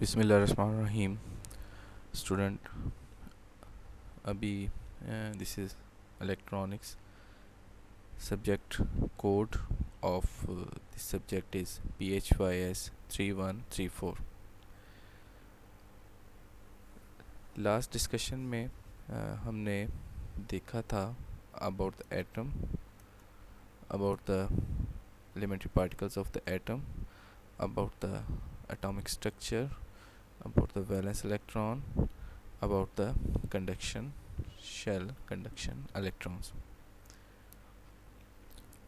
बिस्मिल्लाहिर्रहमानिर्रहीम स्टूडेंट अभी this is electronics subject code of this subject is PHYS 3134। Last discussion में हमने देखा था about the atom, about the elementary particles of the atom, about the atomic structure, about the valence electron, about the conduction shell, conduction electrons.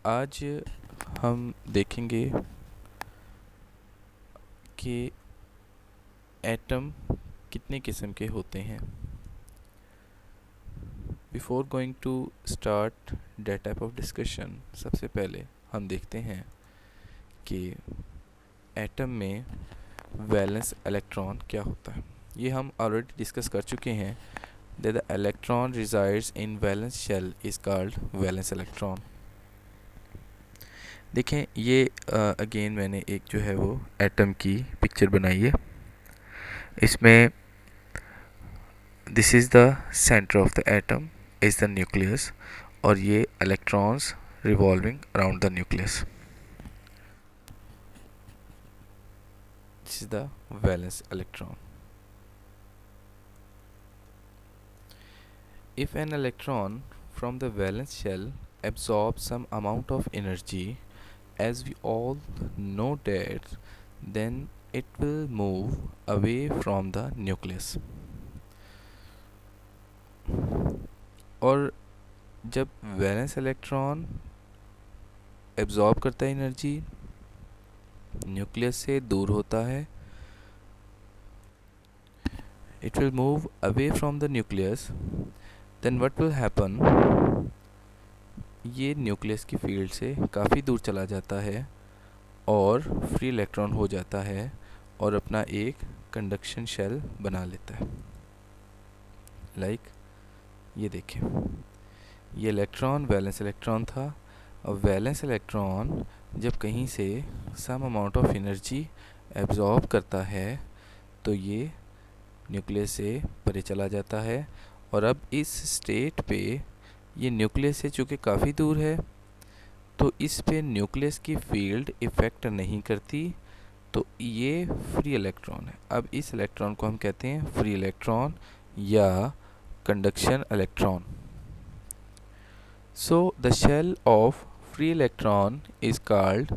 आज हम देखेंगे कि atom कितने किस्म के होते हैं। Before going to start that type of discussion, सबसे पहले हम देखते हैं कि एटम में वैलेंस इलेक्ट्रॉन क्या होता है। ये हम ऑलरेडी डिस्कस कर चुके हैं। That the electron resides in valence shell is called valence electron. देखें, ये अगेन मैंने एक जो है वो एटम की पिक्चर बनाई है। इसमें this is the centre of the atom is the nucleus, और ये electrons revolving around the nucleus. This is the valence electron. If an electron from the valence shell absorbs some amount of energy, as we all know that, then it will move away from the nucleus. और जब valence electron absorb करता है energy, nucleus से दूर होता है, it will move away from the nucleus, then what will happen, ये nucleus की फील्ड से काफ़ी दूर चला जाता है और फ्री इलेक्ट्रॉन हो जाता है और अपना एक कंडक्शन शेल बना लेता है। लाइक ये देखें, ये इलेक्ट्रॉन वैलेंस इलेक्ट्रॉन था, और वैलेंस इलेक्ट्रॉन जब कहीं से some amount of energy absorb करता है तो ये न्यूक्लियस से परे चला जाता है। और अब इस स्टेट पे ये न्यूक्लियस से चूँकि काफ़ी दूर है तो इस पे न्यूक्लियस की फील्ड इफ़ेक्ट नहीं करती, तो ये फ्री इलेक्ट्रॉन है। अब इस इलेक्ट्रॉन को हम कहते हैं फ्री इलेक्ट्रॉन या conduction electron. So the shell of free electron is called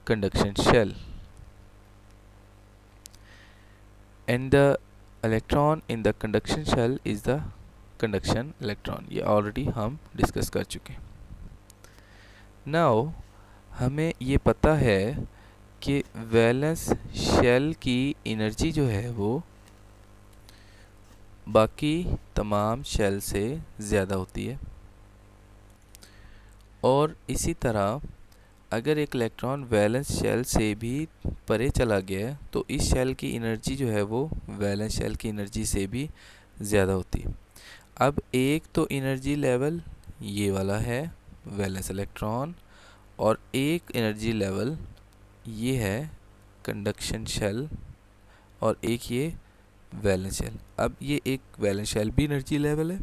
conduction shell, and the electron in the conduction shell is the conduction electron. ये ऑलरेडी हम डिस्कस कर चुके हैं। नाउ हमें ये पता है कि वैलेंस शेल की एनर्जी जो है वो बाकी तमाम शेल से ज़्यादा होती है, और इसी तरह अगर एक इलेक्ट्रॉन वैलेंस शेल से भी परे चला गया तो इस शेल की एनर्जी जो है वो वैलेंस शेल की एनर्जी से भी ज़्यादा होती है। अब एक तो एनर्जी लेवल ये वाला है वैलेंस इलेक्ट्रॉन, और एक एनर्जी लेवल ये है कंडक्शन शेल, और एक ये वैलेंस शेल। अब ये एक वैलेंस शेल भी एनर्जी लेवल है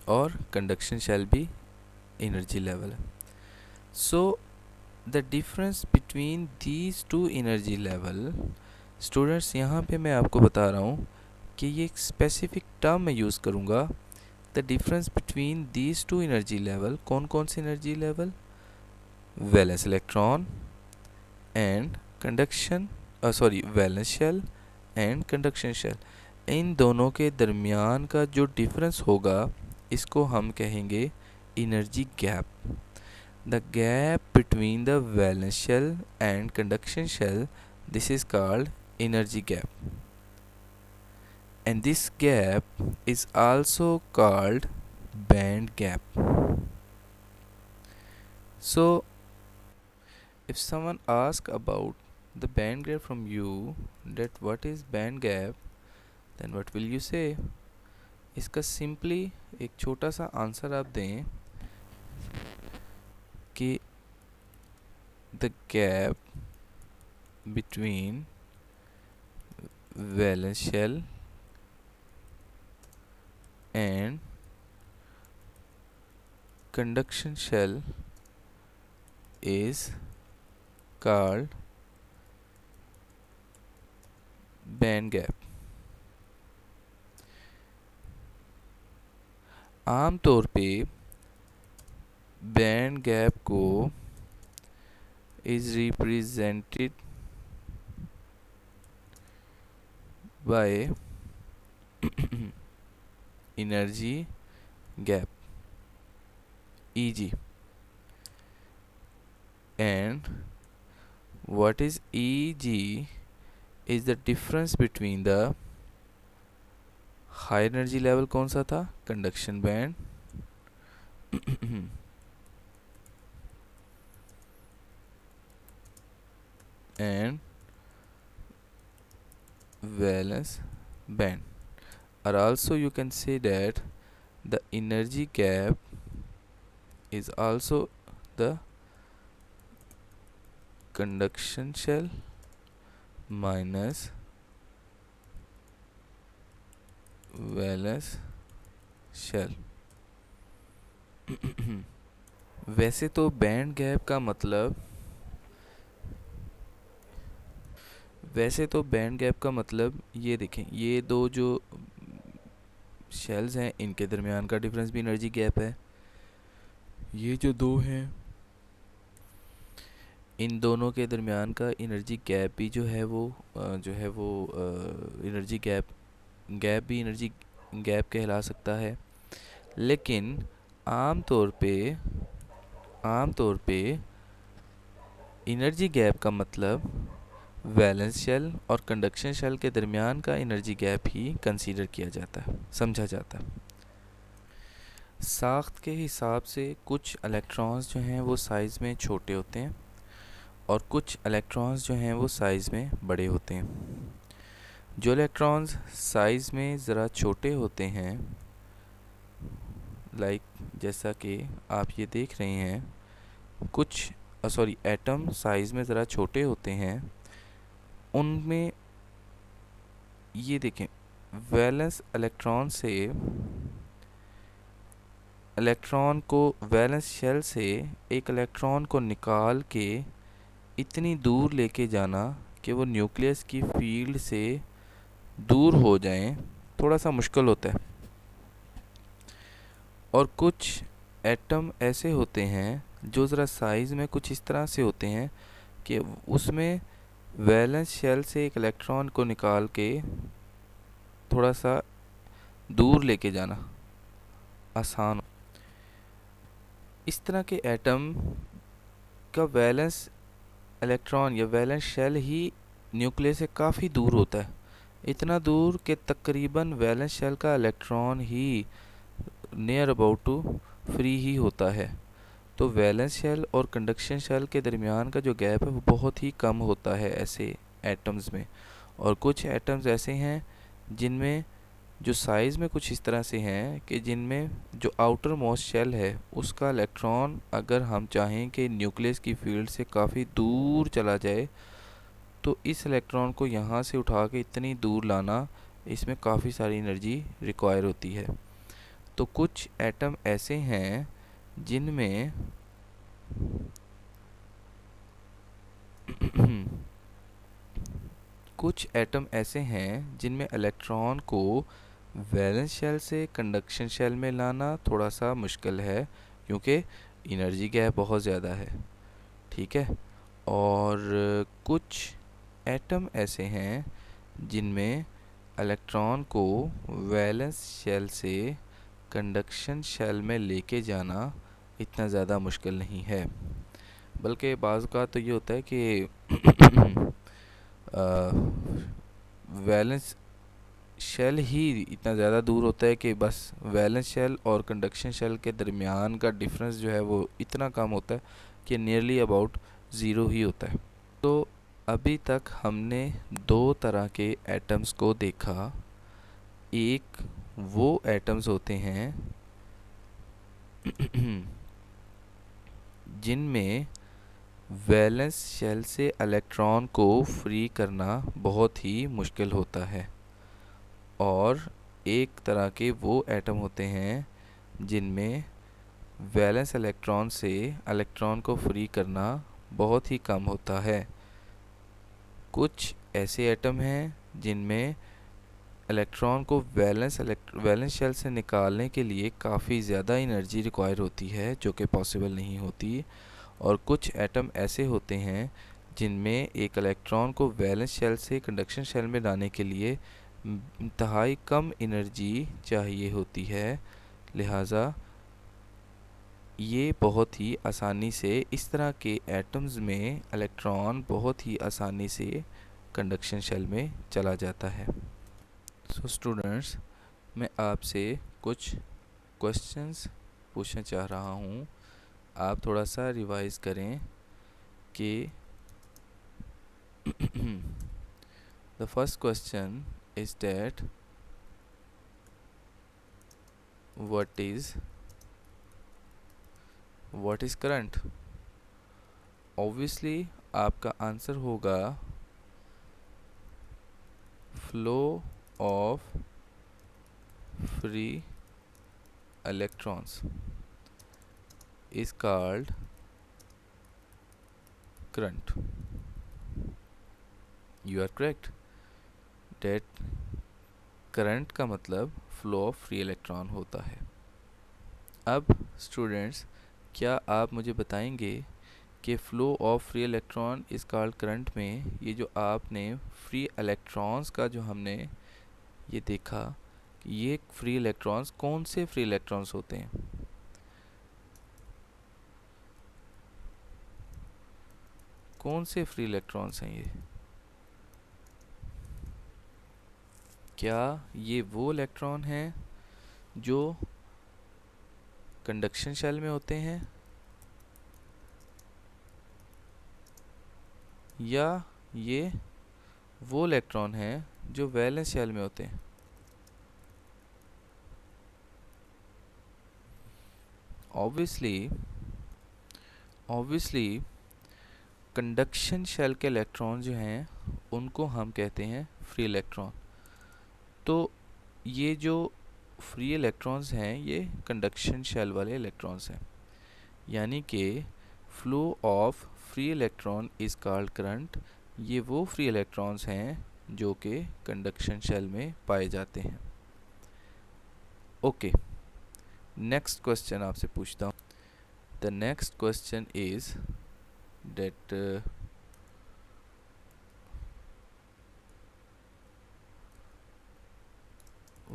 और कंडक्शन शेल भी एनर्जी लेवल है। So the difference between these two energy level, students यहाँ पे मैं आपको बता रहा हूँ कि ये एक स्पेसिफिक टर्म मैं यूज़ करूँगा। The difference between these two energy level, कौन कौन से energy level, valence electron and conduction valence shell and conduction shell, इन दोनों के दरमियान का जो डिफरेंस होगा इसको हम कहेंगे energy gap. The gap between the valence shell and conduction shell, this is called energy gap, and this gap is also called band gap. So if someone asks about the band gap from you, that what is band gap, then what will you say? इसका simply एक छोटा सा answer आप दें कि the gap between valence shell and conduction shell is called band gap. आमतौर पे band gap को is represented by energy gap EG, and what is EG is the difference between the high energy level कौन सा था, conduction band, and valence band, or also you can say that the energy gap is also the conduction shell minus valence shell। वैसे तो band gap का मतलब ये देखें, ये दो जो शेल्स हैं इनके दरमियान का डिफरेंस भी एनर्जी गैप है। ये जो दो हैं इन दोनों के दरमियान का एनर्जी गैप भी जो है वो एनर्जी गैप भी एनर्जी गैप कहला सकता है। लेकिन आमतौर पे एनर्जी गैप का मतलब वैलेंस शेल और कंडक्शन शेल के दरमियान का एनर्जी गैप ही कंसीडर किया जाता है, समझा जाता है। साख्त के हिसाब से कुछ इलेक्ट्रॉन्स जो हैं वो साइज़ में छोटे होते हैं और कुछ इलेक्ट्रॉन्स जो हैं वो साइज़ में बड़े होते हैं। जो इलेक्ट्रॉन्स साइज़ में ज़रा छोटे होते हैं, लाइक जैसा कि आप ये देख रहे हैं, एटम साइज़ में ज़रा छोटे होते हैं, उनमें ये देखें वैलेंस इलेक्ट्रॉन से वैलेंस शेल से एक इलेक्ट्रॉन को निकाल के इतनी दूर लेके जाना कि वो न्यूक्लियस की फील्ड से दूर हो जाएं, थोड़ा सा मुश्किल होता है। और कुछ एटम ऐसे होते हैं जो ज़रा साइज़ में कुछ इस तरह से होते हैं कि उसमें वैलेंस शेल से एक इलेक्ट्रॉन को निकाल के थोड़ा सा दूर लेके जाना आसान। इस तरह के एटम का वैलेंस इलेक्ट्रॉन या वैलेंस शेल ही न्यूक्लियस से काफ़ी दूर होता है, इतना दूर कि तकरीबन वैलेंस शेल का इलेक्ट्रॉन ही नियर अबाउट टू फ्री ही होता है। तो वैलेंस शेल और कंडक्शन शेल के दरमियान का जो गैप है वो बहुत ही कम होता है ऐसे एटम्स में। और कुछ एटम्स ऐसे हैं जिनमें जो साइज़ में कुछ इस तरह से हैं कि जिनमें जो आउटर मोस्ट शेल है उसका इलेक्ट्रॉन अगर हम चाहें कि न्यूक्लियस की फील्ड से काफ़ी दूर चला जाए तो इस इलेक्ट्रॉन को यहाँ से उठा के इतनी दूर लाना, इसमें काफ़ी सारी एनर्जी रिक्वायर होती है। तो कुछ एटम ऐसे हैं जिनमें इलेक्ट्रॉन को वैलेंस शेल से कंडक्शन शेल में लाना थोड़ा सा मुश्किल है क्योंकि एनर्जी गैप बहुत ज़्यादा है, ठीक है। और कुछ एटम ऐसे हैं जिनमें इलेक्ट्रॉन को वैलेंस शेल से कंडक्शन शेल में लेके जाना इतना ज़्यादा मुश्किल नहीं है, बल्कि बाज़ का तो ये होता है कि वैलेंस शेल ही इतना ज़्यादा दूर होता है कि बस वैलेंस शेल और कंडक्शन शेल के दरमियान का डिफरेंस जो है वो इतना कम होता है कि नियरली अबाउट ज़ीरो ही होता है। तो अभी तक हमने दो तरह के एटम्स को देखा। एक वो एटम्स होते हैं जिनमें वैलेंस शेल से इलेक्ट्रॉन को फ्री करना बहुत ही मुश्किल होता है, और एक तरह के वो एटम होते हैं जिनमें वैलेंस इलेक्ट्रॉन से इलेक्ट्रॉन को फ्री करना बहुत ही कम होता है। कुछ ऐसे एटम हैं जिनमें इलेक्ट्रॉन को वैलेंस शेल से निकालने के लिए काफ़ी ज़्यादा एनर्जी रिक्वायर होती है, जो कि पॉसिबल नहीं होती। और कुछ एटम ऐसे होते हैं जिनमें एक इलेक्ट्रॉन को वैलेंस शेल से कंडक्शन शेल में लाने के लिए इंतहाई कम एनर्जी चाहिए होती है। लिहाजा ये बहुत ही आसानी से, इस तरह के एटम्स में इलेक्ट्रॉन बहुत ही आसानी से कंडक्शन शेल में चला जाता है। सो स्टूडेंट्स, मैं आपसे कुछ क्वेश्चंस पूछना चाह रहा हूँ। आप थोड़ा सा रिवाइज करें कि the first question is that what is current. Obviously आपका आंसर होगा flow of free electrons is called current. You are correct that current का मतलब flow of free electron होता है। अब स्टूडेंट्स, क्या आप मुझे बताएंगे कि flow of free electron is called current में ये जो आपने free electrons का जो हमने ये देखा, ये फ्री इलेक्ट्रॉन्स कौन से फ्री इलेक्ट्रॉन्स होते हैं? कौन से फ्री इलेक्ट्रॉन्स हैं ये? क्या ये वो इलेक्ट्रॉन हैं जो कंडक्शन शेल में होते हैं, या ये वो इलेक्ट्रॉन हैं जो वैलेंस शेल में होते हैं? ऑब्वियसली कंडक्शन शेल के इलेक्ट्रॉन जो हैं उनको हम कहते हैं फ्री इलेक्ट्रॉन। तो ये जो फ्री इलेक्ट्रॉन्स हैं ये कंडक्शन शेल वाले इलेक्ट्रॉन्स हैं, यानी कि flow of free electron is called current. ये वो फ्री इलेक्ट्रॉन्स हैं जो कि कंडक्शन शेल में पाए जाते हैं। ओके, नेक्स्ट क्वेश्चन आपसे पूछता हूँ। The next question is that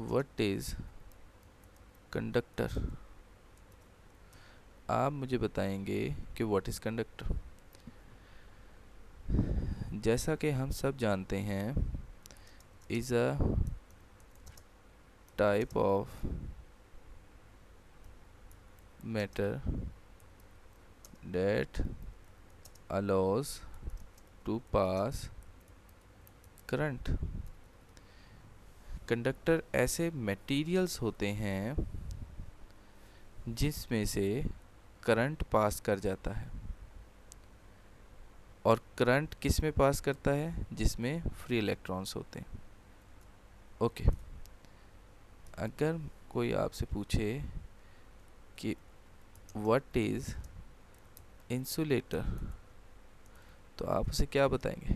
what is conductor। आप मुझे बताएंगे कि what is conductor। जैसा कि हम सब जानते हैं, is a type of matter that allows to pass current। Conductor ऐसे मटेरियल्स होते हैं जिसमें से करंट पास कर जाता है, और करंट किस में पास करता है? जिसमें फ्री इलेक्ट्रॉन्स होते हैं। ओके, अगर कोई आपसे पूछे कि व्हाट इज़ इंसुलेटर, तो आप उसे क्या बताएंगे?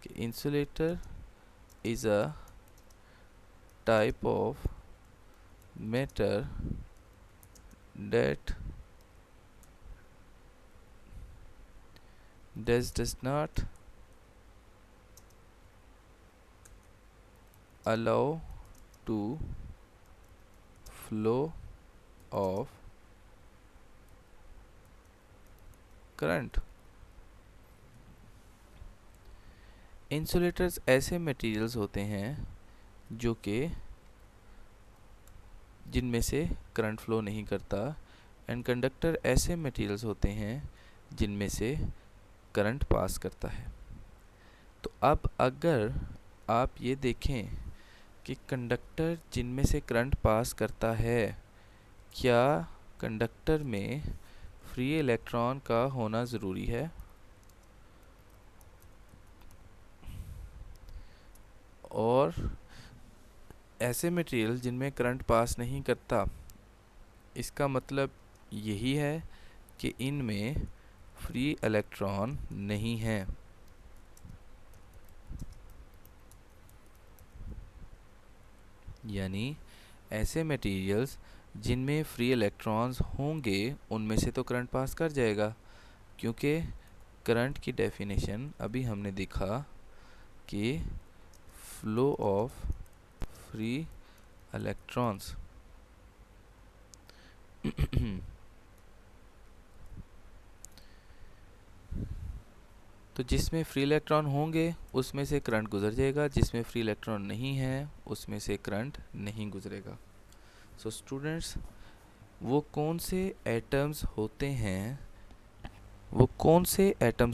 कि insulator is a type of matter that does not allow to flow of current। Insulators ऐसे मटेरियल्स होते हैं जो कि जिनमें से करंट फ्लो नहीं करता, एंड कंडक्टर ऐसे मटेरियल्स होते हैं जिनमें से करंट पास करता है। तो अब अगर आप ये देखें कि कंडक्टर जिनमें से करंट पास करता है, क्या कंडक्टर में फ्री इलेक्ट्रॉन का होना ज़रूरी है और ऐसे मटेरियल जिनमें करंट पास नहीं करता, इसका मतलब यही है कि इनमें फ्री इलेक्ट्रॉन नहीं है। यानी ऐसे मटेरियल्स जिनमें फ्री इलेक्ट्रॉन्स होंगे उनमें से तो करंट पास कर जाएगा, क्योंकि करंट की डेफिनेशन अभी हमने देखा कि फ्लो ऑफ फ्री इलेक्ट्रॉन्स। तो जिसमें फ्री इलेक्ट्रॉन होंगे उसमें से करंट गुजर जाएगा, जिसमें फ्री इलेक्ट्रॉन नहीं है उसमें से करंट नहीं गुजरेगा। सो स्टूडेंट्स, वो कौन से एटम्स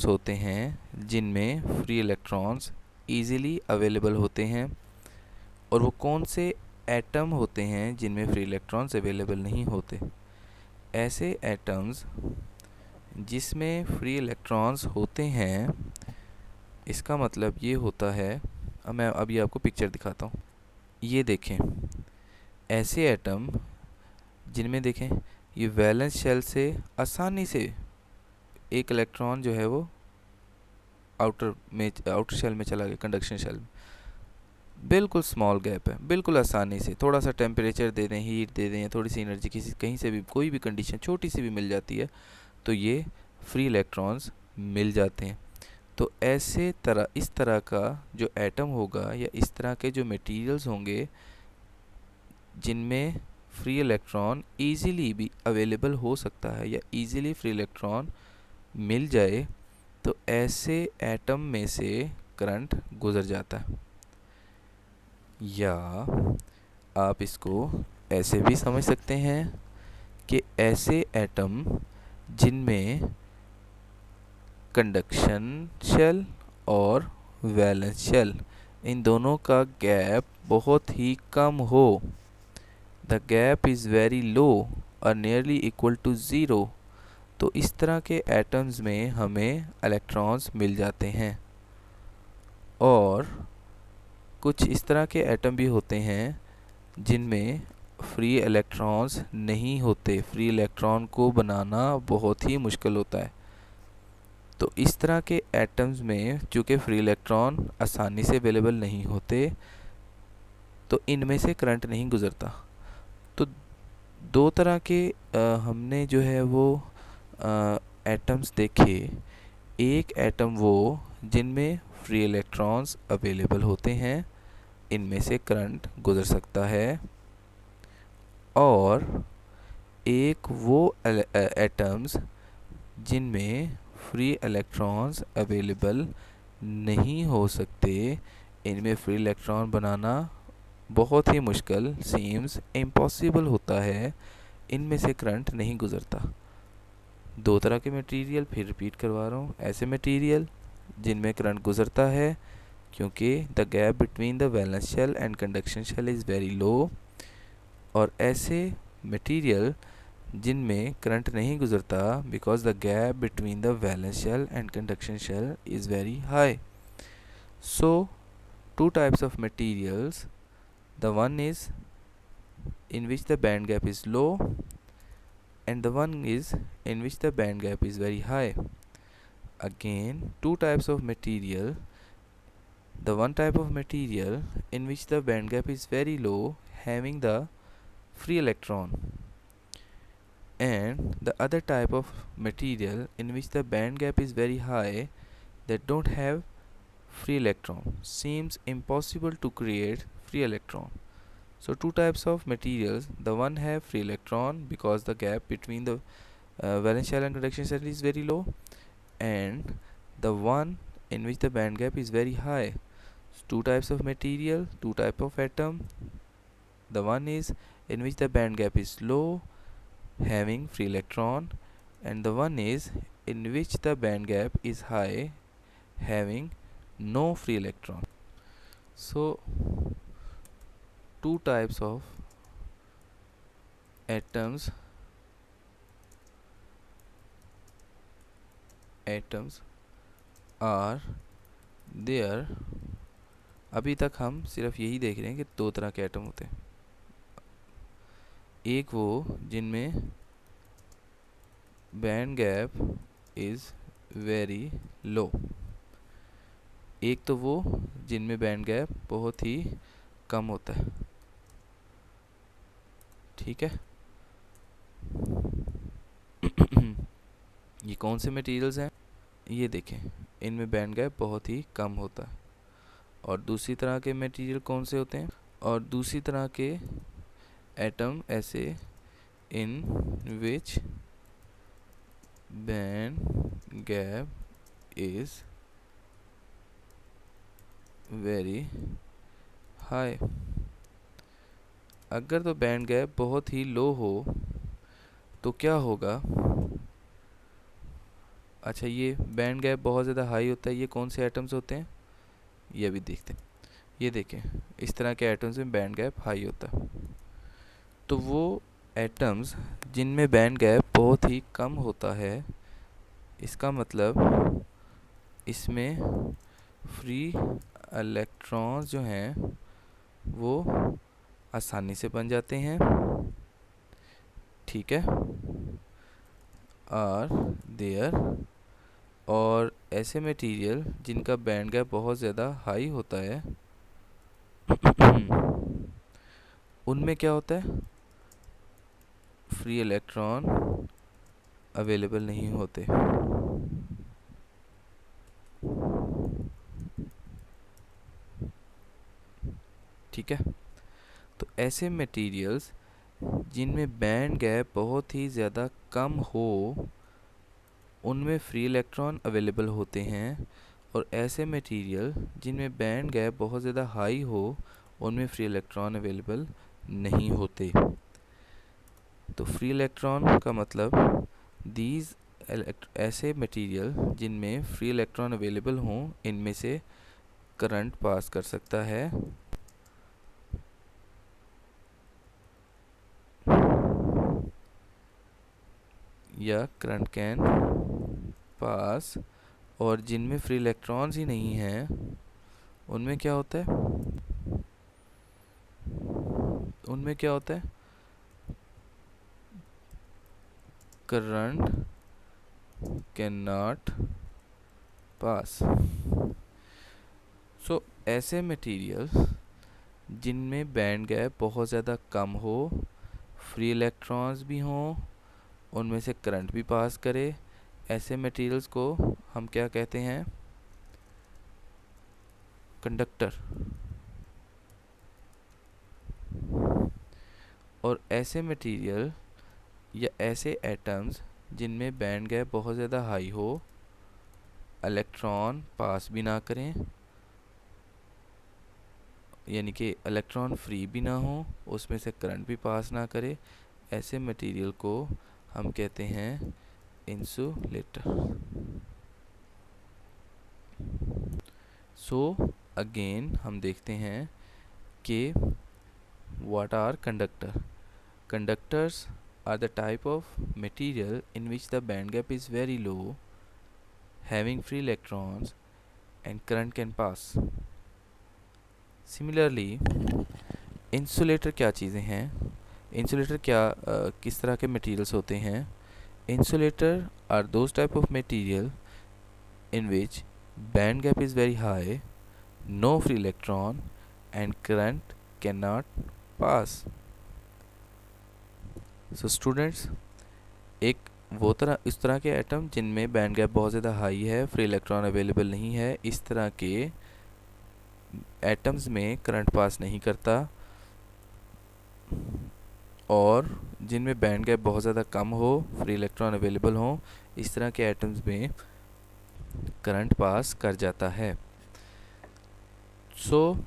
होते हैं जिनमें फ्री इलेक्ट्रॉन्स ईज़िली अवेलेबल होते हैं, और वो कौन से एटम होते हैं जिनमें फ्री इलेक्ट्रॉन्स अवेलेबल नहीं होते। ऐसे एटम्स जिसमें फ्री इलेक्ट्रॉन्स होते हैं, इसका मतलब ये होता है, अब मैं अभी आपको पिक्चर दिखाता हूँ। ये देखें, ऐसे एटम जिनमें देखें ये वैलेंस शेल से आसानी से एक इलेक्ट्रॉन जो है वो आउटर शेल में चला गया, कंडक्शन शेल में, बिल्कुल स्मॉल गैप है, बिल्कुल आसानी से थोड़ा सा टेम्परेचर दे दें, हीट दे दें, थोड़ी सी एनर्जी कहीं से भी कोई भी कंडीशन छोटी सी भी मिल जाती है तो ये फ्री इलेक्ट्रॉन्स मिल जाते हैं। तो इस तरह का जो एटम होगा या इस तरह के जो मटेरियल्स होंगे जिनमें फ्री इलेक्ट्रॉन ईज़िली भी अवेलेबल हो सकता है या ईज़िली फ्री इलेक्ट्रॉन मिल जाए, तो ऐसे एटम में से करंट गुजर जाता है। या आप इसको ऐसे भी समझ सकते हैं कि ऐसे एटम जिनमें कंडक्शन शेल और वैलेंस शेल, इन दोनों का गैप बहुत ही कम हो, the gap is very low और नियरली इक्वल टू ज़ीरो, तो इस तरह के एटम्स में हमें इलेक्ट्रॉन्स मिल जाते हैं। और कुछ इस तरह के एटम भी होते हैं जिनमें फ्री इलेक्ट्रॉन्स नहीं होते, फ्री इलेक्ट्रॉन को बनाना बहुत ही मुश्किल होता है। तो इस तरह के एटम्स में चूँकि फ्री इलेक्ट्रॉन आसानी से अवेलेबल नहीं होते, तो इनमें से करंट नहीं गुजरता। तो दो तरह के हमने जो है वो एटम्स देखे। एक एटम वो जिनमें फ्री इलेक्ट्रॉन्स अवेलेबल होते हैं, इनमें से करंट गुजर सकता है, और एक वो एटम्स जिनमें फ्री इलेक्ट्रॉन्स अवेलेबल नहीं हो सकते, इनमें फ्री इलेक्ट्रॉन बनाना बहुत ही मुश्किल, सीम्स इम्पॉसिबल होता है, इनमें से करंट नहीं गुजरता। दो तरह के मटेरियल, फिर रिपीट करवा रहा हूँ। ऐसे मटेरियल जिनमें करंट गुजरता है क्योंकि the gap between the valence shell and conduction shell is very low, और ऐसे मटेरियल जिनमें करंट नहीं गुजरता because the gap between the valence shell and conduction shell is very high. So two types of materials, the one is in which the band gap is low and the one is in which the band gap is very high. Again, two types of material, the one type of material in which the band gap is very low having the free electron, and the other type of material in which the band gap is very high that don't have free electron, seems impossible to create free electron. So two types of materials, the one have free electron because the gap between the valence shell and conduction shell is very low, and the one in which the band gap is very high. So two types of material, two type of atom, the one is in which the band gap is low having free electron, and the one is in which the band gap is high having no free electron. So two types of atoms atoms are there. अभी तक हम सिर्फ यही देख रहे हैं कि दो तरह के एटम होते हैं, एक वो जिनमें बैंड गैप इज़ वेरी लो, एक तो वो जिनमें बैंड गैप बहुत ही कम होता है। ठीक है। ये कौन से मटेरियल्स हैं? ये देखें, इनमें बैंड गैप बहुत ही कम होता है। और दूसरी तरह के मटेरियल कौन से होते हैं? और दूसरी तरह के एटम ऐसे in which band gap is very high. अगर तो बैंड गैप बहुत ही लो हो तो क्या होगा? अच्छा, ये बैंड गैप बहुत ज़्यादा हाई होता है, ये कौन से एटम्स होते हैं? ये भी देखते हैं। ये देखें, इस तरह के एटम्स में बैंड गैप हाई होता है। तो वो एटम्स जिनमें बैंड गैप बहुत ही कम होता है, इसका मतलब इसमें फ्री इलेक्ट्रॉन्स जो हैं वो आसानी से बन जाते हैं। ठीक है। आर देयर, और ऐसे मटेरियल जिनका बैंड गैप बहुत ज़्यादा हाई होता है उनमें क्या होता है? फ्री इलेक्ट्रॉन अवेलेबल नहीं होते। ठीक है। तो ऐसे मटेरियल्स जिनमें बैंड गैप बहुत ही ज़्यादा कम हो उनमें फ्री इलेक्ट्रॉन अवेलेबल होते हैं, और ऐसे मटेरियल जिनमें बैंड गैप बहुत ज़्यादा हाई हो उनमें फ्री इलेक्ट्रॉन अवेलेबल नहीं होते। तो फ्री इलेक्ट्रॉन का मतलब दीज ऐसे मटेरियल जिनमें फ्री इलेक्ट्रॉन अवेलेबल हों, इनमें से करंट पास कर सकता है या करंट कैन पास, और जिनमें फ्री इलेक्ट्रॉन्स ही नहीं हैं उनमें क्या होता है? उनमें क्या होता है? Current can not pass. So ऐसे मटेरियल जिनमें बैंड गैप बहुत ज़्यादा कम हो, फ्री इलेक्ट्रॉन्स भी हों, उनमें से करंट भी पास करे, ऐसे मटेरियल्स को हम क्या कहते हैं? कंडक्टर। और ऐसे मटेरियल या ऐसे एटम्स जिनमें बैंड गैप बहुत ज़्यादा हाई हो, इलेक्ट्रॉन पास भी ना करें, यानी कि इलेक्ट्रॉन फ्री भी ना हो, उसमें से करंट भी पास ना करे, ऐसे मटेरियल को हम कहते हैं इंसुलेटर। सो अगेन हम देखते हैं कि what are conductor. Conductors are the type of material in which the band gap is very low, having free electrons and current can pass. Similarly, insulator क्या चीज़ें हैं? insulator किस तरह के materials होते हैं? insulator are those type of material in which band gap is very high, no free electron and current cannot pass. So students, एक वो इस तरह के एटम जिनमें बैंड गैप बहुत ज़्यादा हाई है, फ्री इलेक्ट्रॉन अवेलेबल नहीं है, इस तरह के एटम्स में करंट पास नहीं करता, और जिनमें बैंड गैप बहुत ज़्यादा कम हो, फ्री इलेक्ट्रॉन अवेलेबल हो, इस तरह के एटम्स में करंट पास कर जाता है। So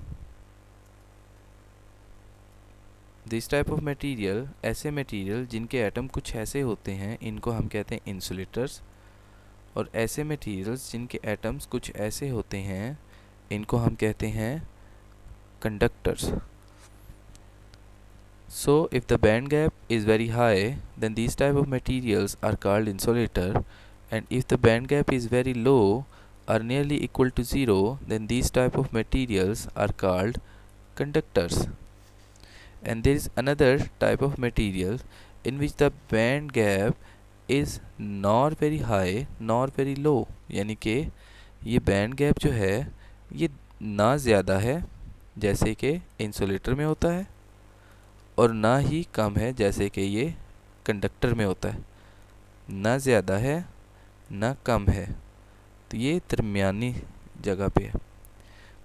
this type of material, ऐसे मटेरियल जिनके एटम कुछ ऐसे होते हैं, इनको हम कहते हैं इंसुलेटर्स, और ऐसे मटेरियल्स जिनके एटम्स कुछ ऐसे होते हैं, इनको हम कहते हैं conductors. So if the band gap is very high, then these type of materials are called insulator, and if the band gap is very low or nearly equal to 0, then these type of materials are called conductors. And there is another type of material in which the band gap is nor very high nor very low, यानी कि ये band gap जो है ये ना ज़्यादा है जैसे कि इंसुलेटर में होता है और ना ही कम है जैसे कि ये कंडक्टर में होता है। ना ज़्यादा है ना कम है, तो ये दरमियानी जगह पे है।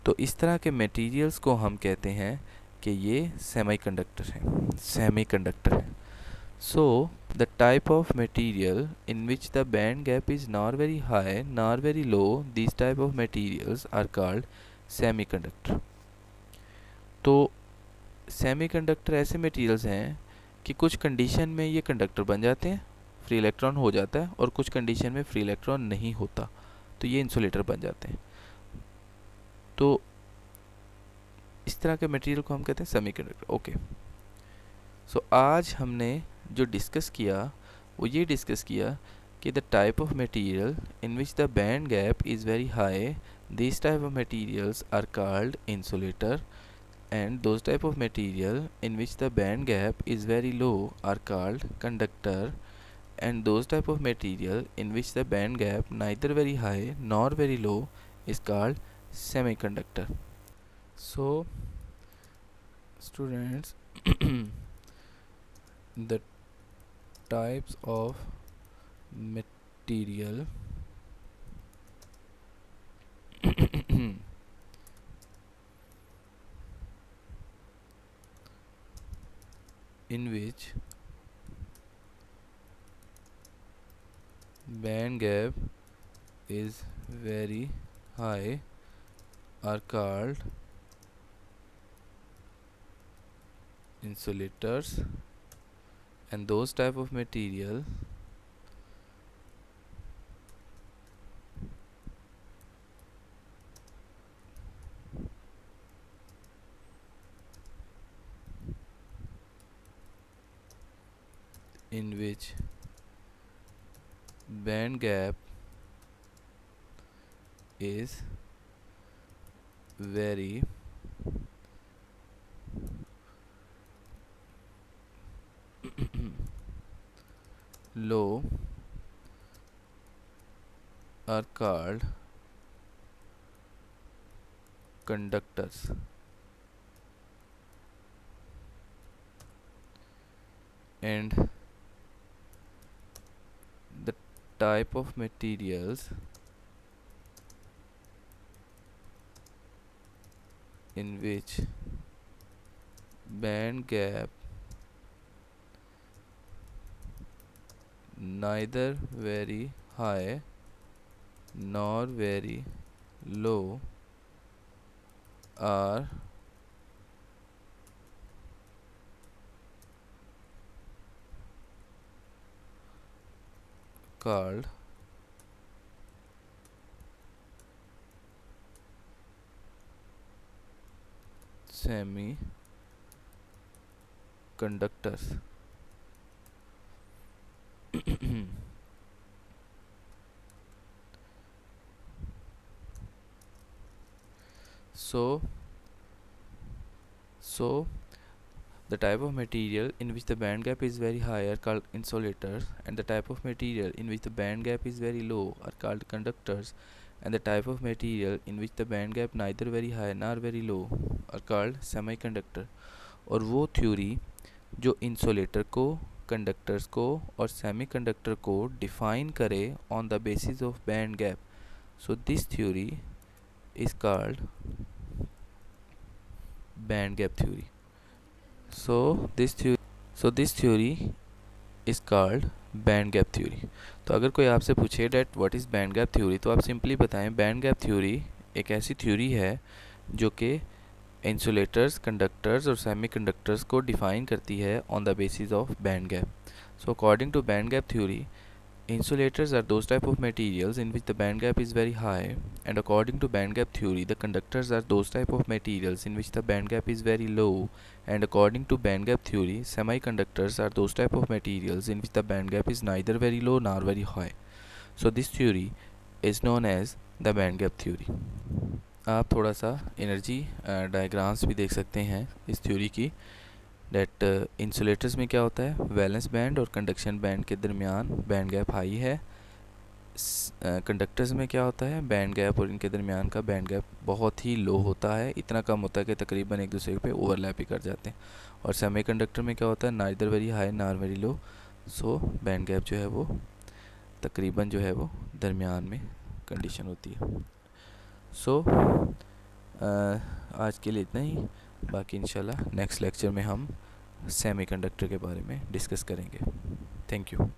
तो इस तरह के मटेरियल्स को हम कहते हैं कि ये सेमीकंडक्टर हैं, सेमीकंडक्टर हैं। So, the type of material in which the band gap is nor very high nor very low, these type of materials are called semiconductor. तो सेमीकंडक्टर ऐसे मटेरियल्स हैं कि कुछ कंडीशन में ये कंडक्टर बन जाते हैं, फ्री इलेक्ट्रॉन हो जाता है, और कुछ कंडीशन में फ्री इलेक्ट्रॉन नहीं होता तो ये इंसुलेटर बन जाते हैं। तो इस तरह के मटेरियल को हम कहते हैं सेमीकंडक्टर। ओके, सो आज हमने जो डिस्कस किया वो ये डिस्कस किया कि the type of material in which the band gap is very high, this type of materials are called insulator, and those type of material in which the band gap is very low are called conductor, and those type of material in which the band gap neither very high nor very low is called semiconductor. So students, the types of material in which band gap is very high are called insulators, and those type of material in which band gap is very low are called conductors, and the type of materials in which band gap neither very high nor very low are called semiconductors. So the type of material in which the band gap is very high are called insulators, and the type of material in which the band gap is very low are called conductors, and the type of material in which the band gap neither very high nor very low are called semiconductor. और वो theory जो insulator को, conductors को और semiconductor को define करे on the basis of band gap, so this theory is called band gap theory. So this theory is called band gap theory. तो अगर कोई आपसे पूछे that what is band gap theory, तो आप सिंपली बताएं बैंड गैप थ्योरी एक ऐसी थ्योरी है जो कि इंसुलेटर्स, कंडक्टर्स और सेमीकंडक्टर्स को डिफाइन करती है on the basis of band gap. So according to band gap theory, insulators are those type of materials in which the band gap is very high, and according to band gap theory, the conductors are those type of materials in which the band gap is very low, and according to band gap theory, semiconductors are those type of materials in which the band gap is neither very low nor very high. So this theory is known as the band gap theory. आप थोड़ा सा energy diagrams भी देख सकते हैं इस theory की। Date insulators में क्या होता है, वैलेंस बैंड और कंडक्शन बैंड के दरमियान बैंड गैप हाई है। कंडक्टर्स में क्या होता है, बैंड गैप और इनके दरमियान का बैंड गैप बहुत ही लो होता है, इतना कम होता है कि तकरीबन एक दूसरे पे ओवरलैप ही कर जाते हैं। और सेमीकंडक्टर में क्या होता है, नाइदर वेरी हाई नार वेरी लो, सो बैंड गैप जो है वो तकरीबन जो है वो दरमियान में कंडीशन होती है। सो आज के लिए इतना ही, बाकी इंशाल्लाह नेक्स्ट लेक्चर में हम सेमीकंडक्टर के बारे में डिस्कस करेंगे। Thank you.